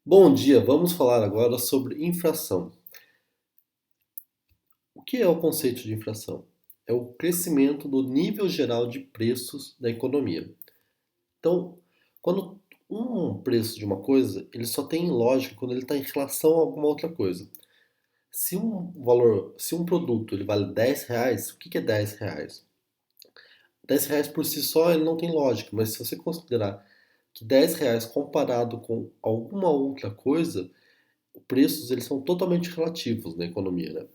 Bom dia, vamos falar agora sobre inflação. O que é o conceito de inflação? É o crescimento do nível geral de preços da economia. Então, quando um preço de uma coisa, ele só tem lógica quando ele está em relação a alguma outra coisa. Se um produto ele vale R$ 10, o que é R$ 10? R$ 10 por si só ele não tem lógica, mas se você considerar que R$ 10 comparado com alguma outra coisa, preços eles são totalmente relativos na economia, né?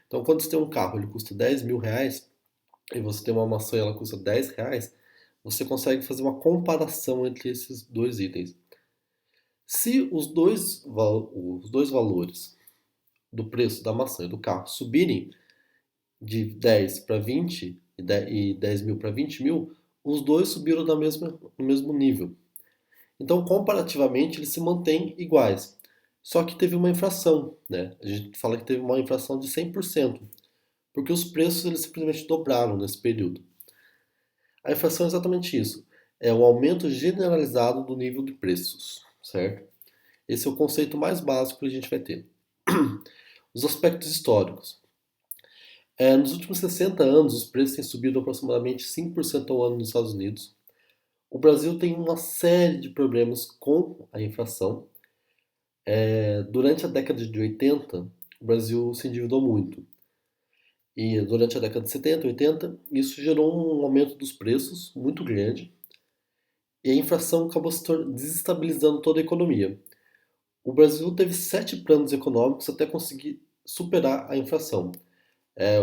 Então, quando você tem um carro, ele custa R$ 10.000 e você tem uma maçã e ela custa R$ 10, você consegue fazer uma comparação entre esses dois itens. Se os dois valores do preço da maçã e do carro subirem de 10 para 20 e 10 mil para 20 mil, os dois subiram no mesmo nível. Então, comparativamente, eles se mantêm iguais. Só que teve uma inflação, né? A gente fala que teve uma inflação de 100%, porque os preços eles simplesmente dobraram nesse período. A inflação é exatamente isso. É o aumento generalizado do nível de preços, certo? Esse é o conceito mais básico que a gente vai ter. Os aspectos históricos. Nos últimos 60 anos, os preços têm subido aproximadamente 5% ao ano nos Estados Unidos. O Brasil tem uma série de problemas com a inflação. Durante a década de 80, o Brasil se endividou muito. E durante a década de 70, 80, isso gerou um aumento dos preços muito grande e a inflação acabou desestabilizando toda a economia. O Brasil teve 7 planos econômicos até conseguir superar a inflação.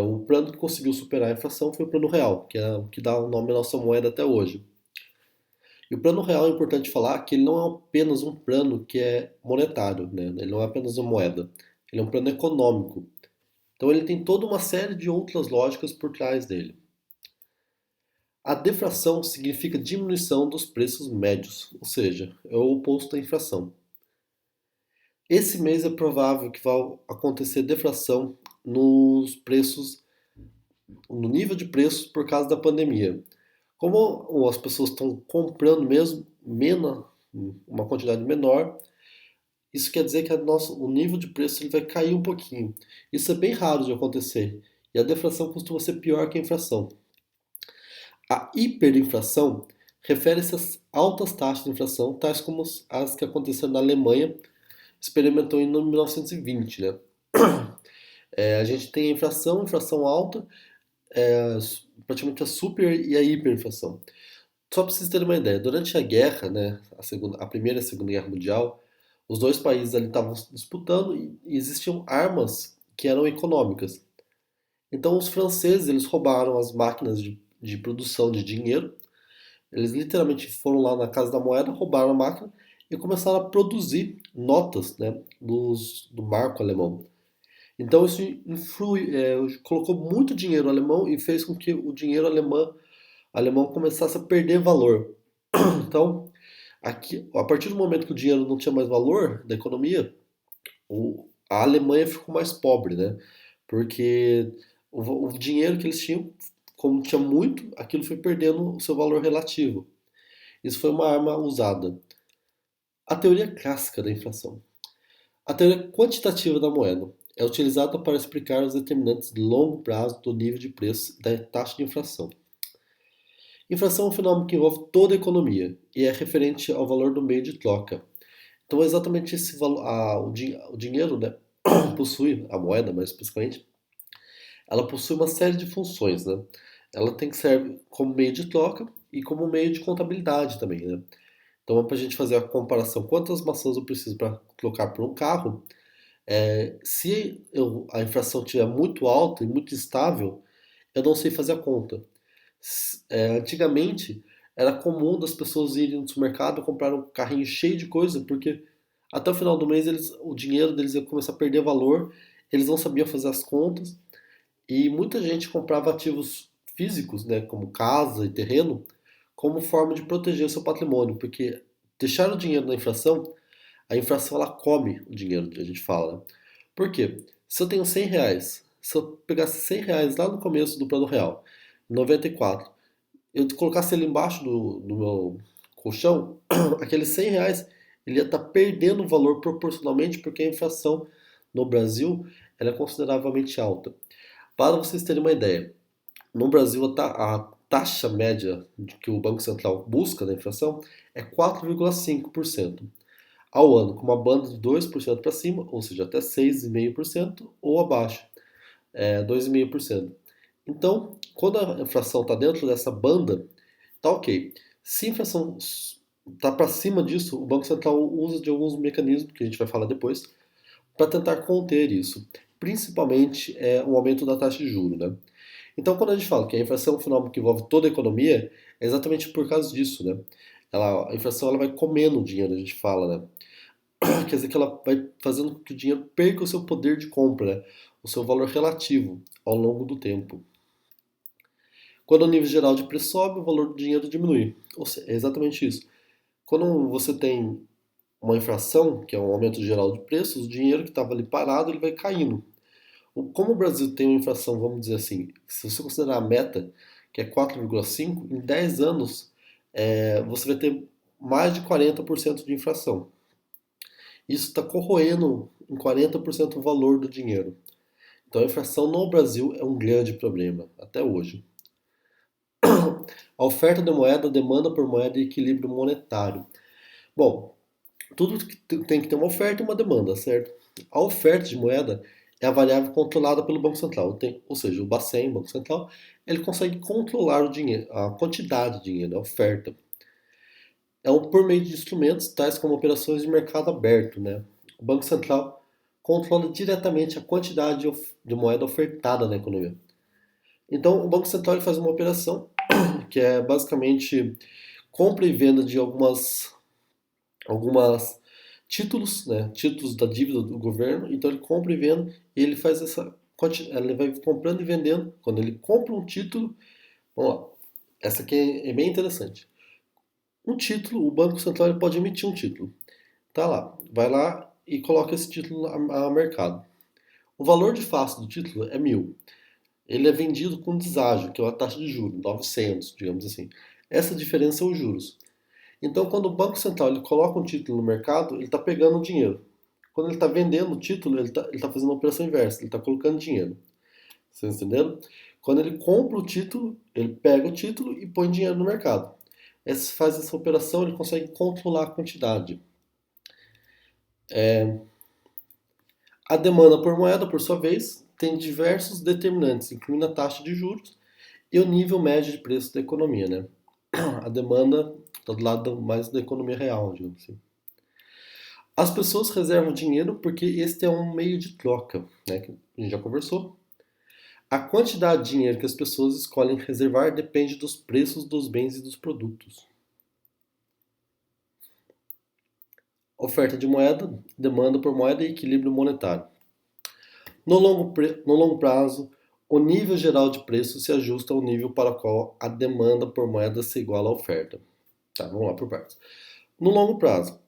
O plano que conseguiu superar a inflação foi o Plano Real, que é o que dá o nome à nossa moeda até hoje. E o Plano Real é importante falar que ele não é apenas um plano que é monetário, né? Ele não é apenas uma moeda, ele é um plano econômico. Então ele tem toda uma série de outras lógicas por trás dele. A deflação significa diminuição dos preços médios, ou seja, é o oposto da inflação. Esse mês é provável que vá acontecer deflação nos preços, no nível de preços por causa da pandemia. Como as pessoas estão comprando mesmo menos, uma quantidade menor, isso quer dizer que o nível de preço ele vai cair um pouquinho. Isso é bem raro de acontecer. E a deflação costuma ser pior que a inflação. A hiperinflação refere-se às altas taxas de inflação, tais como as que aconteceram na Alemanha, experimentou em 1920, né? A gente tem a inflação alta, é, praticamente a super e a hiperinflação. Só para vocês terem uma ideia, durante a guerra, né, a primeira e a segunda guerra mundial, os dois países ali estavam disputando e existiam armas que eram econômicas. Então os franceses eles roubaram as máquinas de produção de dinheiro. Eles literalmente foram lá na Casa da Moeda, roubaram a máquina e começaram a produzir notas, né, do marco alemão. Então isso colocou muito dinheiro alemão e fez com que o dinheiro alemão começasse a perder valor. Então, a partir do momento que o dinheiro não tinha mais valor da economia, a Alemanha ficou mais pobre, né? Porque o dinheiro que eles tinham, como tinha muito, aquilo foi perdendo o seu valor relativo. Isso foi uma arma usada. A teoria clássica da inflação. A teoria quantitativa da moeda é utilizada para explicar os determinantes de longo prazo do nível de preço e da taxa de inflação. Inflação é um fenômeno que envolve toda a economia e é referente ao valor do meio de troca. Então, é exatamente esse valor, o dinheiro, né, possui, a moeda mais especificamente, ela possui uma série de funções, né? Ela tem que servir como meio de troca e como meio de contabilidade também, né? Então, para a gente fazer a comparação, quantas maçãs eu preciso para trocar por um carro, se a inflação estiver muito alta e muito estável, eu não sei fazer a conta. Antigamente, era comum das pessoas irem no supermercado comprar um carrinho cheio de coisa, porque até o final do mês o dinheiro deles ia começar a perder valor, eles não sabiam fazer as contas, e muita gente comprava ativos físicos, né, como casa e terreno, como forma de proteger seu patrimônio, porque deixar o dinheiro na inflação, a inflação ela come o dinheiro, a gente fala, né? Por quê? Se eu tenho R$ 100, se eu pegasse R$ 100 lá no começo do plano real, em 94, eu colocasse ele embaixo do meu colchão, aqueles R$ 100, ele ia estar perdendo valor proporcionalmente porque a inflação no Brasil ela é consideravelmente alta. Para vocês terem uma ideia, no Brasil a taxa média que o Banco Central busca da inflação é 4,5% ao ano, com uma banda de 2% para cima, ou seja, até 6,5%, ou abaixo, 2,5%. Então, quando a inflação está dentro dessa banda, tá ok. Se a inflação está para cima disso, o Banco Central usa de alguns mecanismos, que a gente vai falar depois, para tentar conter isso. Principalmente o aumento da taxa de juros, né? Então, quando a gente fala que a inflação é um fenômeno que envolve toda a economia, é exatamente por causa disso, né? A inflação ela vai comendo o dinheiro, a gente fala, né? Quer dizer que ela vai fazendo com que o dinheiro perca o seu poder de compra, né? O seu valor relativo ao longo do tempo. Quando o nível geral de preço sobe, o valor do dinheiro diminui. Ou seja, é exatamente isso. Quando você tem uma inflação, que é um aumento geral de preços, o dinheiro que estava ali parado ele vai caindo. Como o Brasil tem uma inflação, vamos dizer assim, se você considerar a meta, que é 4,5, em 10 anos você vai ter mais de 40% de inflação. Isso está corroendo em 40% o valor do dinheiro. Então a inflação no Brasil é um grande problema, até hoje. A oferta de moeda, a demanda por moeda e equilíbrio monetário. Bom, tudo tem que ter uma oferta e uma demanda, certo? A oferta de moeda é a variável controlada pelo Banco Central. Ou seja, o Bacen, o Banco Central, ele consegue controlar o dinheiro, a quantidade de dinheiro, a oferta. Por meio de instrumentos tais como operações de mercado aberto, né? O Banco Central controla diretamente a quantidade de moeda ofertada na economia. Então, o Banco Central ele faz uma operação que é basicamente compra e venda de algumas títulos, né, títulos da dívida do governo. Então ele compra e vende e ele faz ele vai comprando e vendendo. Quando ele compra um título, vamos lá, essa aqui é bem interessante. Um título, o Banco Central ele pode emitir um título. Tá lá, vai lá e coloca esse título a mercado. O valor de face do título é 1.000. Ele é vendido com deságio, que é a taxa de juros, 900, digamos assim. Essa diferença é os juros. Então, quando o Banco Central ele coloca um título no mercado, ele está pegando o dinheiro. Quando ele está vendendo o título, ele tá fazendo uma operação inversa, ele está colocando dinheiro. Vocês entenderam? Quando ele compra o título, ele pega o título e põe dinheiro no mercado. Faz essa operação, ele consegue controlar a quantidade. A demanda por moeda, por sua vez, tem diversos determinantes, incluindo a taxa de juros e o nível médio de preço da economia, né? A demanda está do lado mais da economia real, digamos assim. As pessoas reservam dinheiro porque este é um meio de troca, né? Que a gente já conversou. A quantidade de dinheiro que as pessoas escolhem reservar depende dos preços dos bens e dos produtos. Oferta de moeda, demanda por moeda e equilíbrio monetário. No longo prazo, o nível geral de preço se ajusta ao nível para o qual a demanda por moeda se iguala à oferta. Tá, vamos lá por partes. No longo prazo,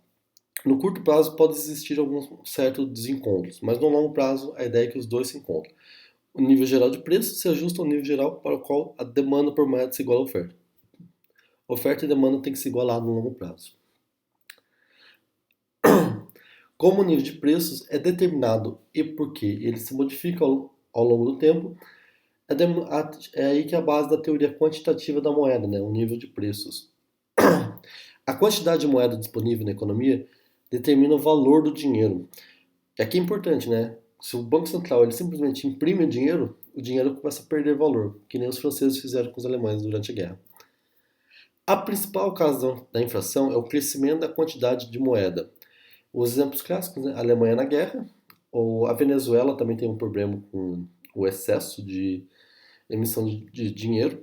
no curto prazo pode existir alguns certos desencontros, mas no longo prazo a ideia é que os dois se encontram. O nível geral de preço se ajusta ao nível geral para o qual a demanda por moeda se iguala à oferta. Oferta e demanda têm que se igualar no longo prazo. Como o nível de preços é determinado e porque ele se modifica ao longo do tempo, é aí que é a base da teoria quantitativa da moeda, né? O nível de preços. A quantidade de moeda disponível na economia determina o valor do dinheiro. E aqui é importante, né? Se o Banco Central ele simplesmente imprime o dinheiro começa a perder valor, que nem os franceses fizeram com os alemães durante a guerra. A principal causa da inflação é o crescimento da quantidade de moeda. Os exemplos clássicos, né? A Alemanha na guerra, ou a Venezuela também tem um problema com o excesso de emissão de dinheiro.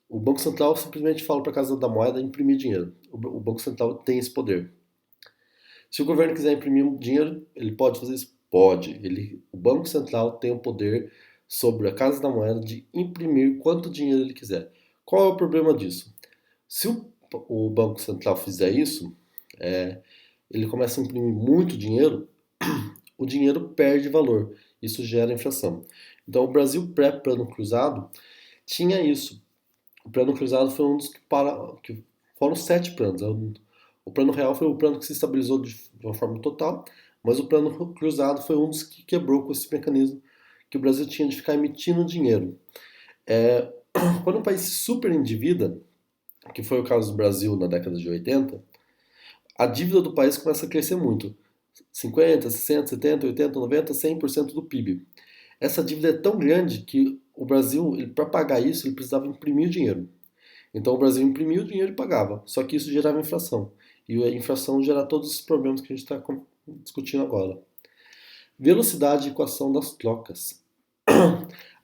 O Banco Central simplesmente fala para a Casa da Moeda imprimir dinheiro. O Banco Central tem esse poder. Se o governo quiser imprimir dinheiro, ele pode fazer isso? Pode. O Banco Central tem o poder sobre a Casa da Moeda de imprimir quanto dinheiro ele quiser. Qual é o problema disso? Se o Banco Central fizer isso, ele começa a imprimir muito dinheiro, o dinheiro perde valor. Isso gera inflação. Então, o Brasil pré-plano cruzado tinha isso. O plano cruzado foi um dos que foram 7 planos. O plano real foi o plano que se estabilizou de uma forma total, mas o plano cruzado foi um dos que quebrou com esse mecanismo que o Brasil tinha de ficar emitindo dinheiro. É, quando um país se super endivida, que foi o caso do Brasil na década de 80, a dívida do país começa a crescer muito. 50, 60, 70, 80, 90, 100% do PIB. Essa dívida é tão grande que o Brasil, para pagar isso, ele precisava imprimir dinheiro. Então o Brasil imprimia o dinheiro e pagava. Só que isso gerava inflação. E a inflação gera todos os problemas que a gente está discutindo agora. Velocidade e equação das trocas.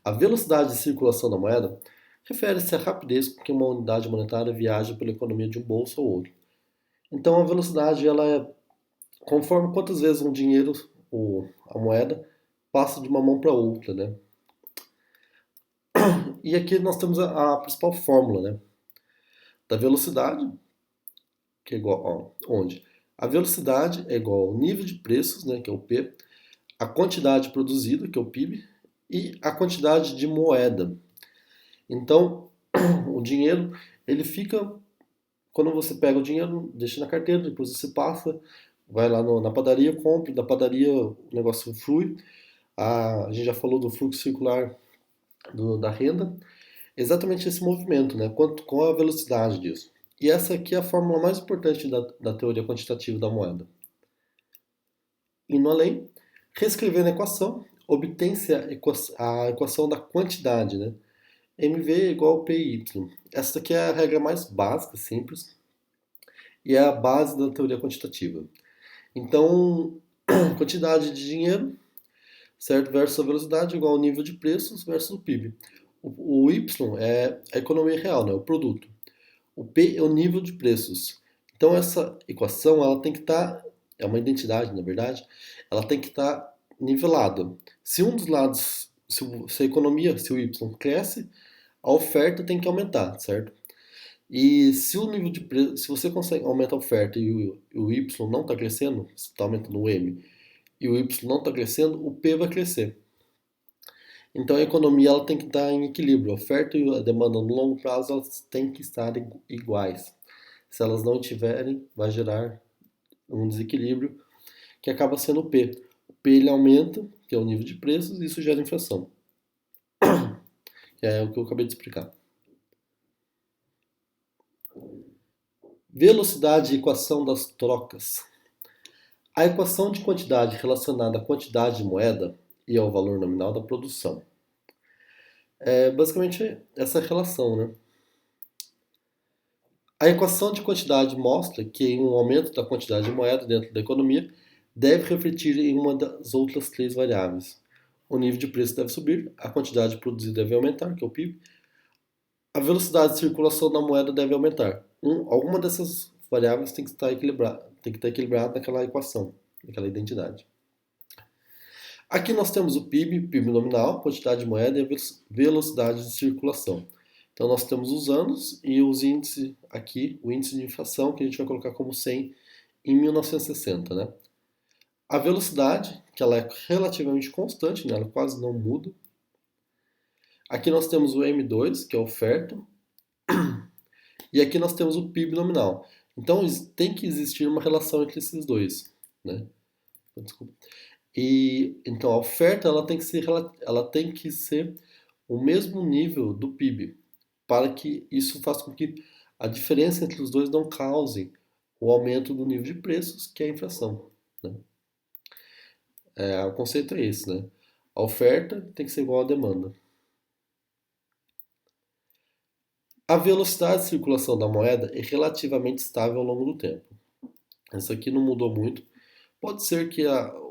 A velocidade de circulação da moeda refere-se à rapidez com que uma unidade monetária viaja pela economia de um bolso ao outro. Então a velocidade ela é conforme quantas vezes um dinheiro, a moeda, passa de uma mão para outra, né? E aqui nós temos a principal fórmula, né? Da velocidade, que é igual, ó, onde a velocidade é igual ao nível de preços, né, que é o P, a quantidade produzida, que é o PIB, e a quantidade de moeda. Então, o dinheiro, ele fica, quando você pega o dinheiro, deixa na carteira, depois você passa, vai lá na padaria, compra, da padaria o negócio flui. A gente já falou do fluxo circular da renda, exatamente esse movimento, né? Qual a velocidade disso? E essa aqui é a fórmula mais importante da teoria quantitativa da moeda. Indo além, reescrevendo a equação, obtém-se a equação da quantidade, né? MV é igual ao PY. Essa aqui é a regra mais básica, simples, e é a base da teoria quantitativa. Então, quantidade de dinheiro, certo? Versus a velocidade igual ao nível de preços versus o PIB. O Y é a economia real, né? O produto. O P é o nível de preços. Então essa equação ela tem que estar, é uma identidade na verdade, ela tem que estar nivelada. Se um dos lados, se a economia, se o Y cresce, a oferta tem que aumentar, certo? E se o nível de preço, se você consegue aumentar a oferta e o Y não está crescendo, está aumentando o M, e o Y não está crescendo, o P vai crescer. Então a economia ela tem que estar em equilíbrio. A oferta e a demanda no longo prazo elas têm que estar iguais. Se elas não tiverem, vai gerar um desequilíbrio que acaba sendo o P. O P ele aumenta, que é o nível de preços, e isso gera inflação. Que é o que eu acabei de explicar. Velocidade e equação das trocas. A equação de quantidade relacionada à quantidade de moeda e ao valor nominal da produção. É basicamente essa relação, né? A equação de quantidade mostra que um aumento da quantidade de moeda dentro da economia deve refletir em uma das outras três variáveis. O nível de preço deve subir, a quantidade produzida deve aumentar, que é o PIB, a velocidade de circulação da moeda deve aumentar. Alguma dessas variáveis tem que estar equilibrada naquela equação, naquela identidade. Aqui nós temos o PIB, PIB nominal, quantidade de moeda e a velocidade de circulação. Então nós temos os anos e os índices aqui, o índice de inflação que a gente vai colocar como 100 em 1960, né? A velocidade, que ela é relativamente constante, né? Ela quase não muda. Aqui nós temos o M2, que é a oferta, e aqui nós temos o PIB nominal. Então tem que existir uma relação entre esses dois, né? Desculpa. E então a oferta ela tem que ser o mesmo nível do PIB, para que isso faça com que a diferença entre os dois não cause o aumento do nível de preços, que é a inflação, né? O conceito é esse, né? A oferta tem que ser igual à demanda. A velocidade de circulação da moeda é relativamente estável ao longo do tempo. Isso aqui não mudou muito. Pode ser que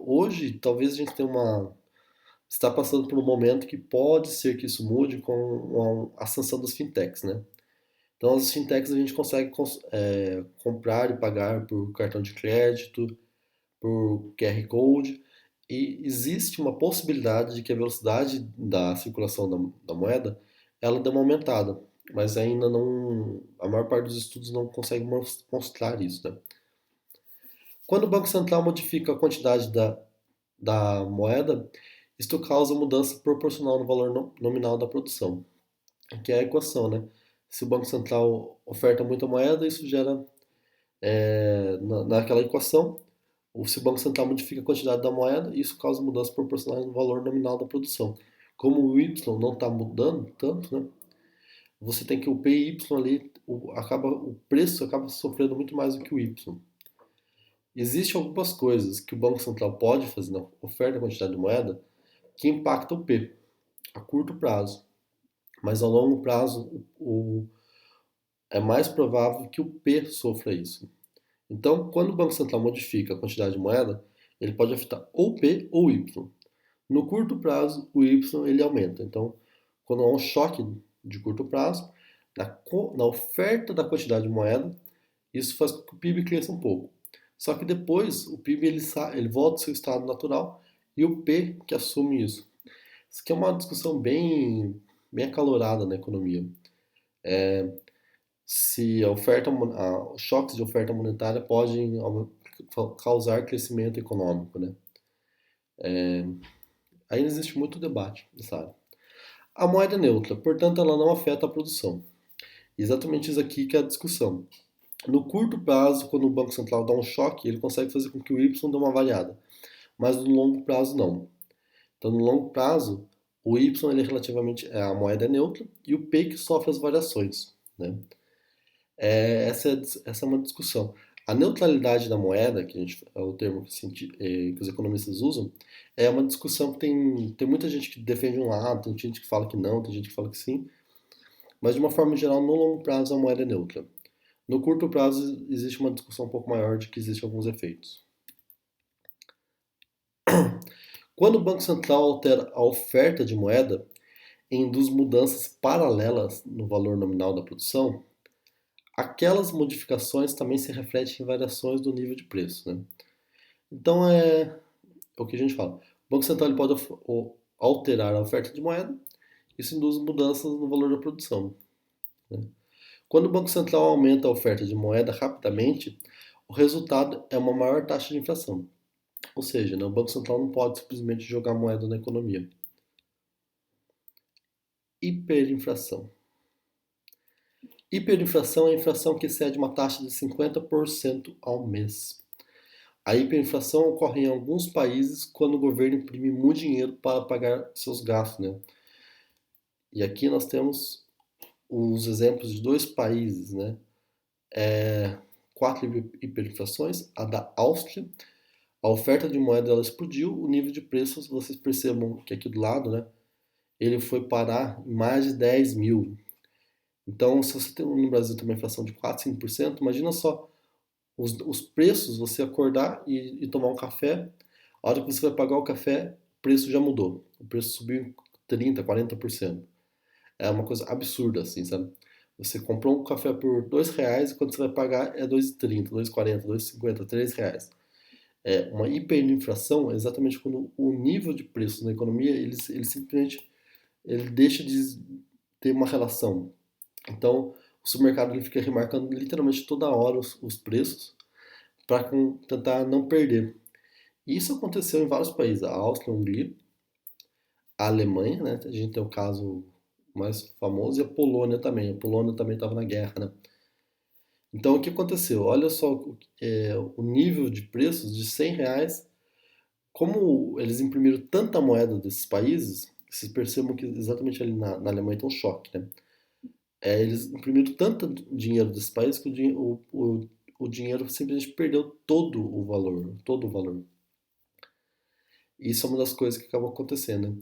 hoje talvez a gente tenha está passando por um momento que pode ser que isso mude com a ascensão das fintechs, né? Então as fintechs a gente consegue comprar e pagar por cartão de crédito, por QR Code, e existe uma possibilidade de que a velocidade da circulação da moeda ela dê uma aumentada, mas ainda não, a maior parte dos estudos não consegue mostrar isso, né? Quando o Banco Central modifica a quantidade da moeda, isto causa mudança proporcional no valor nominal da produção, que é a equação, né? Se o Banco Central oferta muita moeda, isso gera naquela equação, se o Banco Central modifica a quantidade da moeda, isso causa mudanças proporcionais no valor nominal da produção. Como o Y não está mudando tanto, né, você tem que o PY ali, o preço acaba sofrendo muito mais do que o Y. Existem algumas coisas que o Banco Central pode fazer na oferta e quantidade de moeda que impactam o P a curto prazo, mas a longo prazo é mais provável que o P sofra isso. Então, quando o Banco Central modifica a quantidade de moeda, ele pode afetar ou P ou Y. No curto prazo, o Y ele aumenta. Então, quando há um choque de curto prazo, na oferta da quantidade de moeda, isso faz com que o PIB cresça um pouco. Só que depois o PIB ele volta ao seu estado natural e o P que assume isso. Isso aqui é uma discussão bem acalorada na economia. Se os choques de oferta monetária podem causar crescimento econômico, né? Ainda existe muito debate nessa área. A moeda é neutra, portanto ela não afeta a produção. Exatamente isso aqui que é a discussão. No curto prazo, quando o Banco Central dá um choque, ele consegue fazer com que o Y dê uma variada, mas no longo prazo não. Então, no longo prazo, o Y ele é a moeda é neutra e o P que sofre as variações, né? Essa é uma discussão. A neutralidade da moeda, é o termo que os economistas usam, é uma discussão que tem muita gente que defende um lado, tem gente que fala que não, tem gente que fala que sim, mas de uma forma geral, no longo prazo a moeda é neutra. No curto prazo existe uma discussão um pouco maior de que existem alguns efeitos. Quando o Banco Central altera a oferta de moeda e induz mudanças paralelas no valor nominal da produção, aquelas modificações também se refletem em variações do nível de preço, né? Então é o que a gente fala. O Banco Central ele pode alterar a oferta de moeda, isso induz mudanças no valor da produção, né? Quando o Banco Central aumenta a oferta de moeda rapidamente, o resultado é uma maior taxa de inflação. Ou seja, né, o Banco Central não pode simplesmente jogar moeda na economia. Hiperinflação. Hiperinflação é a inflação que excede uma taxa de 50% ao mês. A hiperinflação ocorre em alguns países quando o governo imprime muito dinheiro para pagar seus gastos, né? E aqui nós temos os exemplos de dois países, né? Quatro hiperinflações, a da Áustria, a oferta de moeda ela explodiu, o nível de preços, vocês percebam que aqui do lado, né? Ele foi parar em mais de 10 mil. Então, se você tem no Brasil tem uma inflação de 4, 5%, imagina só os preços, você acordar e tomar um café, a hora que você vai pagar o café, o preço já mudou. O preço subiu 30, 40%. É uma coisa absurda, assim, sabe? Você comprou um café por R$ 2 e quando você vai pagar é 2,30, 2,40, 2,50, R$ 3. Uma hiperinflação é exatamente quando o nível de preço na economia ele simplesmente ele deixa de ter uma relação. Então, o supermercado ele fica remarcando literalmente toda hora os preços para tentar não perder. E isso aconteceu em vários países, a Áustria, a Hungria, a Alemanha, né? A gente tem o caso mais famoso e a Polônia também. A Polônia também estava na guerra, né? Então, o que aconteceu? Olha só o nível de preços de R$ 100. Como eles imprimiram tanta moeda desses países, vocês percebam que exatamente ali na Alemanha tem um choque, né? Eles imprimiram tanto dinheiro desses países que o dinheiro simplesmente perdeu todo o valor, todo o valor. Isso é uma das coisas que acabou acontecendo, né?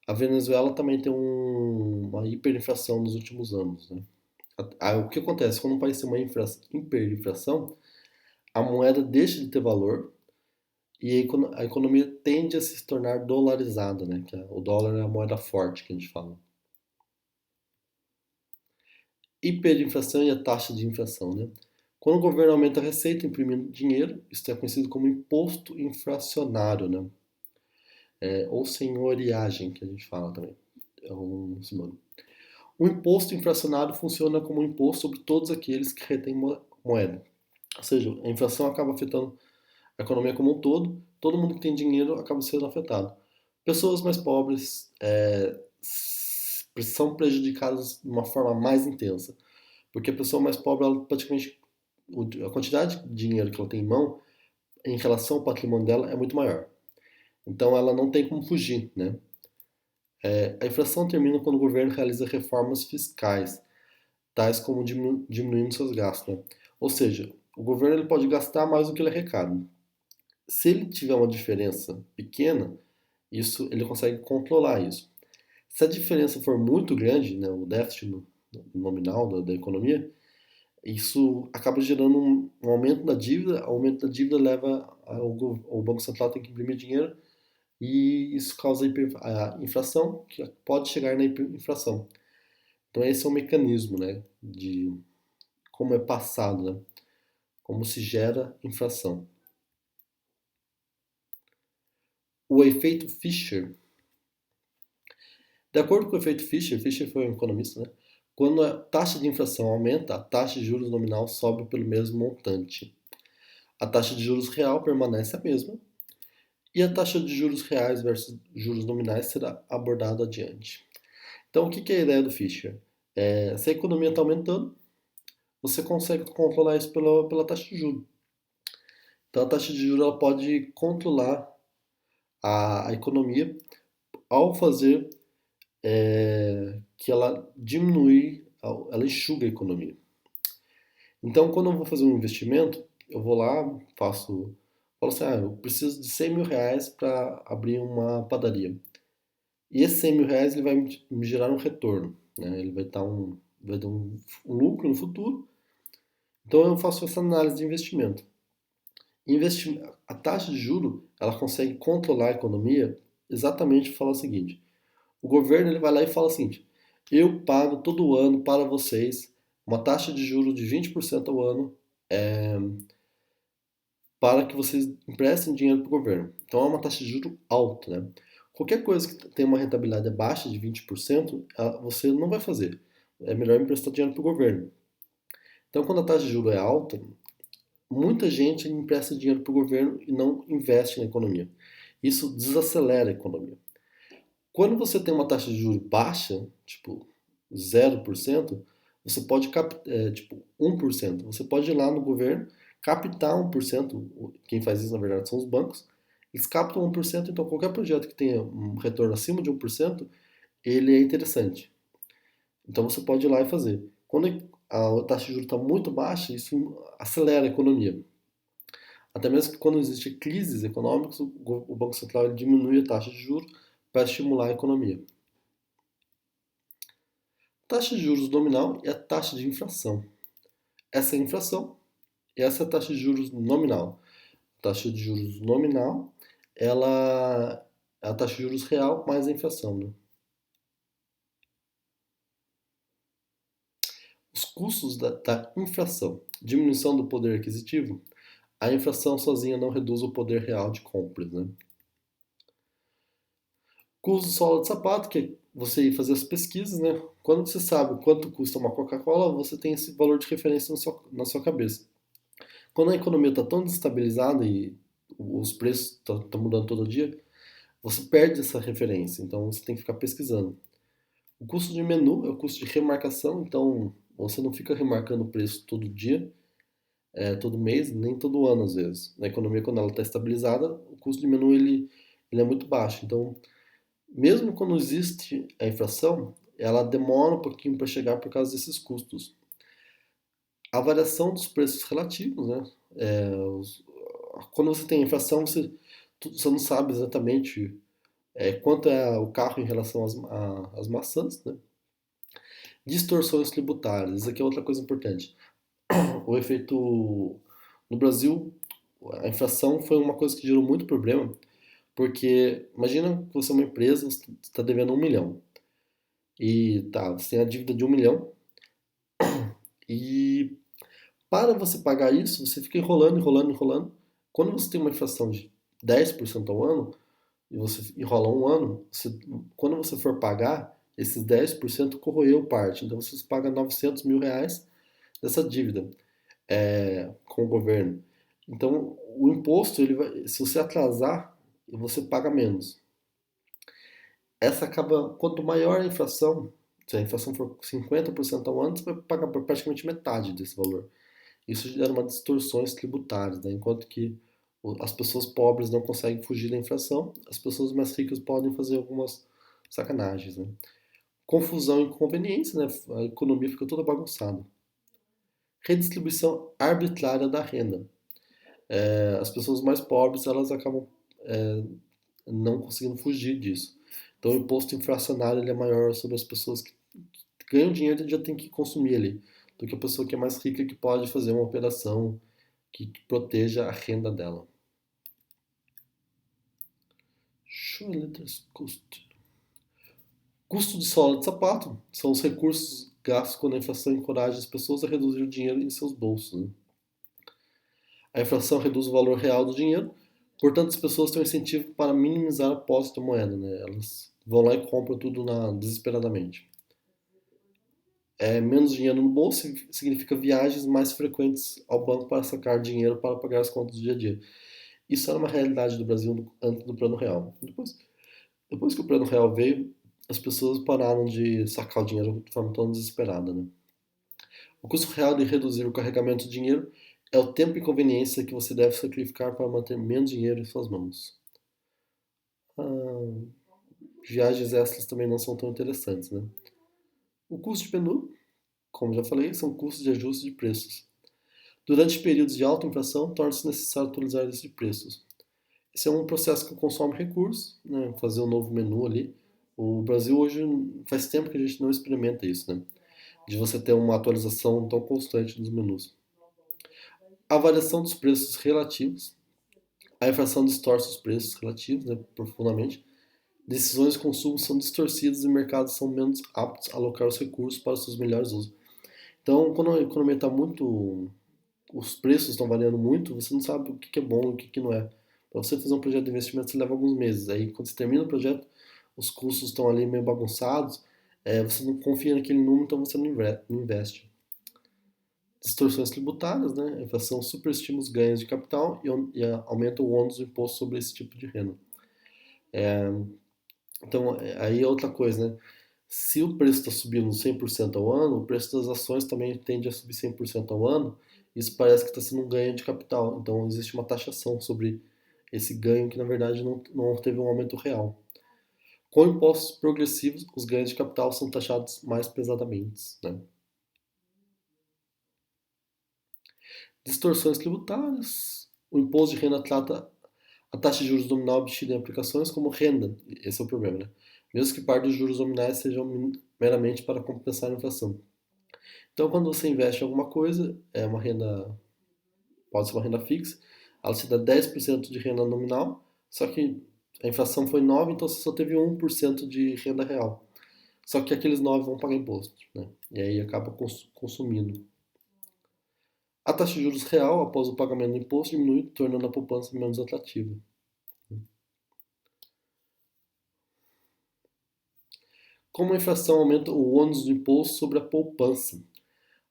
A Venezuela também tem uma hiperinflação nos últimos anos, né? O que acontece? Quando um país tem uma hiperinflação, a moeda deixa de ter valor e a economia tende a se tornar dolarizada, né? O dólar é a moeda forte que a gente fala. Hiperinflação e a taxa de inflação, né? Quando o governo aumenta a receita imprimindo dinheiro, isso é conhecido como imposto inflacionário, né? Ou senhoriagem, que a gente fala também. É um sinônimo. O imposto inflacionário funciona como um imposto sobre todos aqueles que retêm moeda. Ou seja, a inflação acaba afetando a economia como um todo mundo que tem dinheiro acaba sendo afetado. Pessoas mais pobres são prejudicadas de uma forma mais intensa, porque a pessoa mais pobre ela praticamente a quantidade de dinheiro que ela tem em mão em relação ao patrimônio dela é muito maior. Então ela não tem como fugir, né? A inflação termina quando o governo realiza reformas fiscais, tais como diminuindo seus gastos, né? Ou seja, o governo ele pode gastar mais do que ele arrecada. Se ele tiver uma diferença pequena, isso ele consegue controlar isso. Se a diferença for muito grande, né, o déficit nominal da economia, isso acaba gerando um aumento da dívida. O aumento da dívida leva ao Banco Central tem que imprimir dinheiro e isso causa a inflação, que pode chegar na hiperinflação. Então esse é o mecanismo, né, de como é passado, né, como se gera inflação. O efeito Fischer. De acordo com o efeito Fischer, Fischer foi um economista, né? Quando a taxa de inflação aumenta, a taxa de juros nominal sobe pelo mesmo montante. A taxa de juros real permanece a mesma e a taxa de juros reais versus juros nominais será abordada adiante. Então, o que é a ideia do Fischer? Se a economia está aumentando, você consegue controlar isso pela taxa de juros. Então, a taxa de juros ela pode controlar a economia ao fazer que ela diminui, ela enxuga a economia. Então, quando eu vou fazer um investimento, eu vou lá, falo assim, eu preciso de 100 mil reais para abrir uma padaria. E esses 100 mil reais ele vai me gerar um retorno, né? Ele vai dar um lucro no futuro. Então eu faço essa análise de investimento. A taxa de juro ela consegue controlar a economia exatamente falar o seguinte: o governo ele vai lá e fala o seguinte: eu pago todo ano para vocês uma taxa de juros de 20% ao ano para que vocês emprestem dinheiro para o governo. Então é uma taxa de juros alta, né? Qualquer coisa que tenha uma rentabilidade abaixo de 20%, você não vai fazer. É melhor emprestar dinheiro para o governo. Então, quando a taxa de juros é alta, muita gente empresta dinheiro para o governo e não investe na economia. Isso desacelera a economia. Quando você tem uma taxa de juros baixa, tipo 0%, você pode tipo 1%. Você pode ir lá no governo, captar 1%. Quem faz isso, na verdade, são os bancos. Eles captam 1%, então qualquer projeto que tenha um retorno acima de 1%, ele é interessante. Então você pode ir lá e fazer. Quando a taxa de juros está muito baixa, isso acelera a economia. Até mesmo que quando existem crises econômicas, o Banco Central ele diminui a taxa de juros para estimular a economia. Taxa de juros nominal e a taxa de inflação. Essa é a inflação e essa é a taxa de juros nominal. A taxa de juros nominal, ela é a taxa de juros real mais a inflação, né? Os custos da inflação. Diminuição do poder aquisitivo. A inflação sozinha não reduz o poder real de compras, né? Custo de sola de sapato, que é você ir fazer as pesquisas, né? Quando você sabe quanto custa uma Coca-Cola, você tem esse valor de referência na sua cabeça. Quando a economia está tão desestabilizada e os preços estão mudando todo dia, você perde essa referência. Então você tem que ficar pesquisando. O custo de menu é o custo de remarcação, então você não fica remarcando o preço todo dia, todo mês, nem todo ano às vezes. Na economia, quando ela está estabilizada, o custo de menu ele é muito baixo. Então, mesmo quando existe a inflação, ela demora um pouquinho para chegar por causa desses custos. A variação dos preços relativos, né? Quando você tem inflação, você não sabe exatamente quanto é o carro em relação às maçãs, né? Distorções tributárias, isso aqui é outra coisa importante. O efeito no Brasil, a inflação foi uma coisa que gerou muito problema, porque imagina que você é uma empresa, você está devendo 1 milhão. E tá, você tem a dívida de 1 milhão. E para você pagar isso, você fica enrolando, enrolando, enrolando. Quando você tem uma inflação de 10% ao ano, e você enrola um ano, quando você for pagar, esses 10% corroeu parte. Então você paga 900 mil reais dessa dívida com o governo. Então o imposto, se você atrasar, você paga menos. Quanto maior a inflação, se a inflação for 50% ao ano, você vai pagar praticamente metade desse valor. Isso gera uma distorções tributárias, né? Enquanto que as pessoas pobres não conseguem fugir da inflação, as pessoas mais ricas podem fazer algumas sacanagens, né? Confusão e inconveniência, né? A economia fica toda bagunçada. Redistribuição arbitrária da renda. As pessoas mais pobres elas acabam é, não conseguindo fugir disso. Então o imposto inflacionário ele é maior sobre as pessoas que ganham dinheiro e já tem que consumir ali, do que a pessoa que é mais rica que pode fazer uma operação que proteja a renda dela. Show letras custo. Custo de sola de sapato são os recursos gastos quando a inflação encoraja as pessoas a reduzir o dinheiro em seus bolsos. Né? A inflação reduz o valor real do dinheiro, portanto as pessoas têm um incentivo para minimizar a posse da moeda. Né? Elas vão lá e compram tudo desesperadamente. Menos dinheiro no bolso significa viagens mais frequentes ao banco para sacar dinheiro para pagar as contas do dia a dia. Isso era uma realidade do Brasil antes do Plano Real. Depois que o Plano Real veio, as pessoas pararam de sacar o dinheiro de forma tão desesperada. Né? O custo real de reduzir o carregamento de dinheiro é o tempo e conveniência que você deve sacrificar para manter menos dinheiro em suas mãos. Ah, viagens extras também não são tão interessantes. Né? O custo de menu, como já falei, são custos de ajuste de preços. Durante períodos de alta inflação, torna-se necessário atualizar a lista de preços. Esse é um processo que consome recursos, né? Fazer um novo menu ali. O Brasil hoje faz tempo que a gente não experimenta isso, né? De você ter uma atualização tão constante dos menus. A variação dos preços relativos. A inflação distorce os preços relativos, né, profundamente. Decisões de consumo são distorcidas e mercados são menos aptos a alocar os recursos para os seus melhores usos. Então, quando a economia está muito os preços estão variando muito, você não sabe o que é bom e o que não é. Para você fazer um projeto de investimento, você leva alguns meses. Aí, quando você termina o projeto, os custos estão ali meio bagunçados, você não confia naquele número, então você não investe. Distorções tributárias, né? A inflação superestima os ganhos de capital e aumenta o ônus do imposto sobre esse tipo de renda. Então, aí é outra coisa, né? Se o preço está subindo 100% ao ano, o preço das ações também tende a subir 100% ao ano. Isso parece que está sendo um ganho de capital. Então, existe uma taxação sobre esse ganho que, na verdade, não teve um aumento real. Com impostos progressivos, os ganhos de capital são taxados mais pesadamente. Né? Distorções tributárias. O imposto de renda trata a taxa de juros nominal obtida em aplicações como renda. Esse é o problema, né? Mesmo que parte dos juros nominais sejam meramente para compensar a inflação. Então, quando você investe em alguma coisa, pode ser uma renda fixa, ela te dá 10% de renda nominal, só que a inflação foi 9, então você só teve 1% de renda real. Só que aqueles 9 vão pagar imposto, né? E aí acaba consumindo. A taxa de juros real, após o pagamento do imposto, diminui, tornando a poupança menos atrativa. Como a inflação aumenta o ônus do imposto sobre a poupança?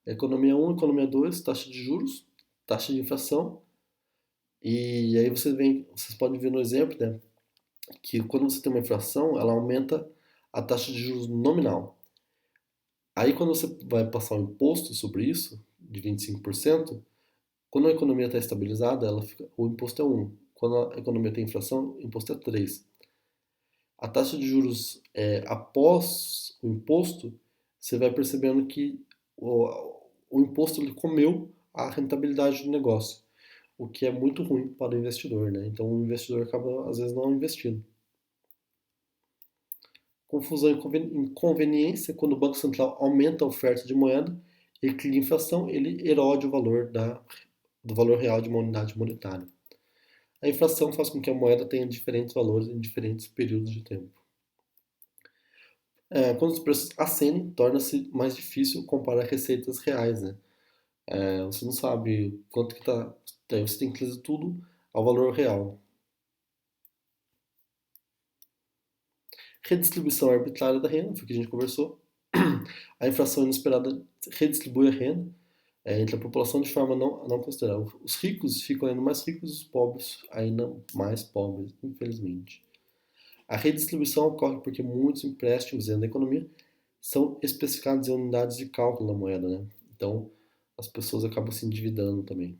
Economia 1, economia 2, taxa de juros, taxa de inflação. E aí vocês podem ver no exemplo, né, que quando você tem uma inflação, ela aumenta a taxa de juros nominal. Aí quando você vai passar um imposto sobre isso, de 25%, quando a economia está estabilizada, o imposto é 1. Quando a economia tem inflação, o imposto é 3. A taxa de juros após o imposto, você vai percebendo que o imposto ele comeu a rentabilidade do negócio, o que é muito ruim para o investidor, né? Então o investidor acaba às vezes não investindo. Confusão e inconveniência, quando o Banco Central aumenta a oferta de moeda e cria inflação, ele erode o valor do valor real de uma unidade monetária. A inflação faz com que a moeda tenha diferentes valores em diferentes períodos de tempo. Quando os preços ascendem, torna-se mais difícil comparar receitas reais, né? Você não sabe quanto que tá. Daí você tem que trazer tudo ao valor real. Redistribuição arbitrária da renda, foi o que a gente conversou. A inflação inesperada redistribui a renda entre a população de forma não considerável. Os ricos ficam ainda mais ricos e os pobres ainda mais pobres, infelizmente. A redistribuição ocorre porque muitos empréstimos dentro da economia são especificados em unidades de cálculo da moeda, né? Então, as pessoas acabam se endividando também.